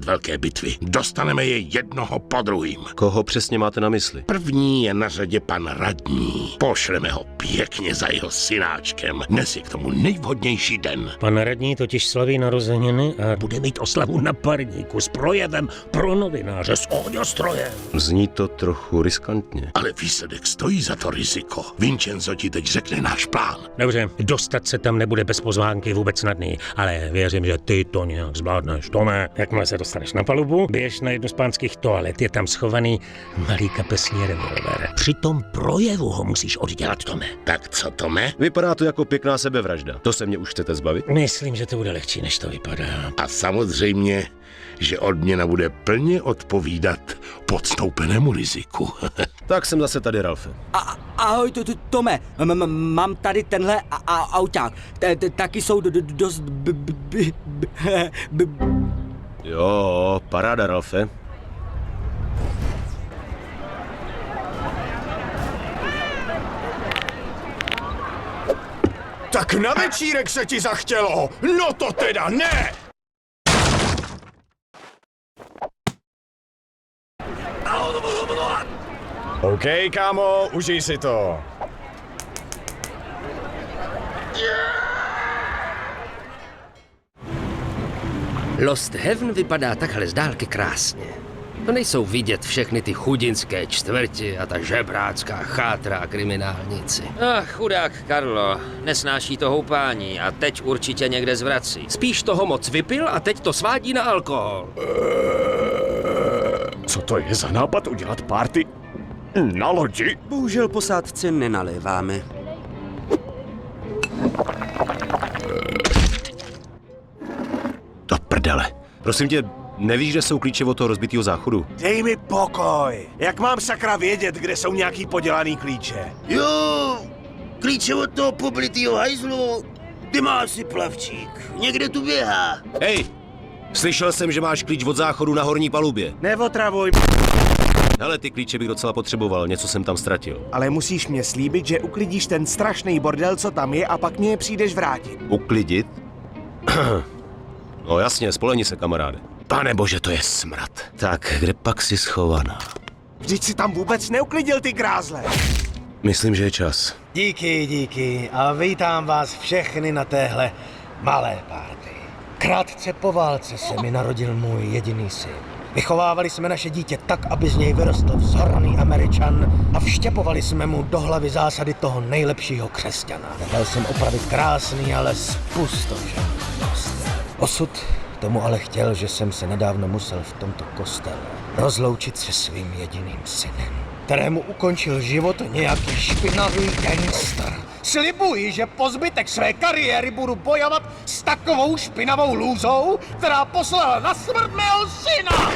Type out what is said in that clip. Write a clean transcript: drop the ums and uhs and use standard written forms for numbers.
zahájit velké bitvy. Dostaneme je jednoho po druhým. Koho přesně máte na mysli? První je na řadě pan radní. Pošleme ho pěkně za jeho synáčkem. Dnes je k tomu nejvhodnější den. Pan radní totiž slaví narozeniny a bude mít oslavu na parníku s projevem pro novináře s ohňostrojem. Zní to trochu riskantně. Ale výsledek stojí za to riziko. Vincenzo ti teď řekne náš plán. Dobře, dostat se tam nebude bez pozvánky vůbec snadný, ale věřím, že ty to nějak zvládneš, Tome. Jakmile se dostaneš na palubu, běž na jednu z pánských toalet, je tam schovaný malý kapesní revolver. Při tom projevu ho musíš oddělat, Tome. Tak co, Tome? Vypadá to jako pěkná sebevražda. To se mě už chcete zbavit? Myslím, že to bude lehčí, než to vypadá. A samozřejmě, že odměna bude plně odpovídat podstoupenému riziku. Tak jsem zase tady, Ralfe. Ahoj, Tome, mám tady tenhle auták. Taky jsou dost Jo, paráda, Ralfe. Tak na večírek se ti zachtělo! No to teda ne! OK, kámo, užij si to. Lost Heaven vypadá takhle z dálky krásně. To nejsou vidět všechny ty chudinské čtvrti a ta žebrácká chátra a kriminálníci. Ach, chudák Karlo, nesnáší to houpání a teď určitě někde zvrací. Spíš toho moc vypil a teď to svádí na alkohol. Co to je za nápad udělat party na lodi? Bohužel posádce nenaléváme. Do prdele. Prosím tě, nevíš, kde jsou klíče od toho rozbitého záchodu? Dej mi pokoj. Jak mám sakra vědět, kde jsou nějaký podělaný klíče? Jo, klíče od toho poblitýho hajzlu, ty má asi plavčík. Někde tu běhá. Hej, slyšel jsem, že máš klíč od záchodu na horní palubě. Neotravuj, Hele, ty klíče bych docela potřeboval, něco jsem tam ztratil. ale musíš mě slíbit, že uklidíš ten strašný bordel, co tam je, a pak mě je přijdeš vrátit. Uklidit? No jasně, spolehni se, kamaráde. Pane bože, to je smrad. Tak, kde pak jsi schovaná? Vždyť si tam vůbec neuklidil ty grázle. Myslím, že je čas. Díky a vítám vás všechny na téhle malé párty. Krátce po válce se mi narodil můj jediný syn. Vychovávali jsme naše dítě tak, aby z něj vyrostl vzorný Američan a vštěpovali jsme mu do hlavy zásady toho nejlepšího křesťana. Chtěl jsem opravit krásný, ale spustošený kostel. Osud tomu ale chtěl, že jsem se nedávno musel v tomto kostele rozloučit se svým jediným synem, kterému ukončil život nějaký špinavý gangster. Slibuji, že po zbytek své kariéry budu bojovat s takovou špinavou lůzou, která poslala na smrt mého syna!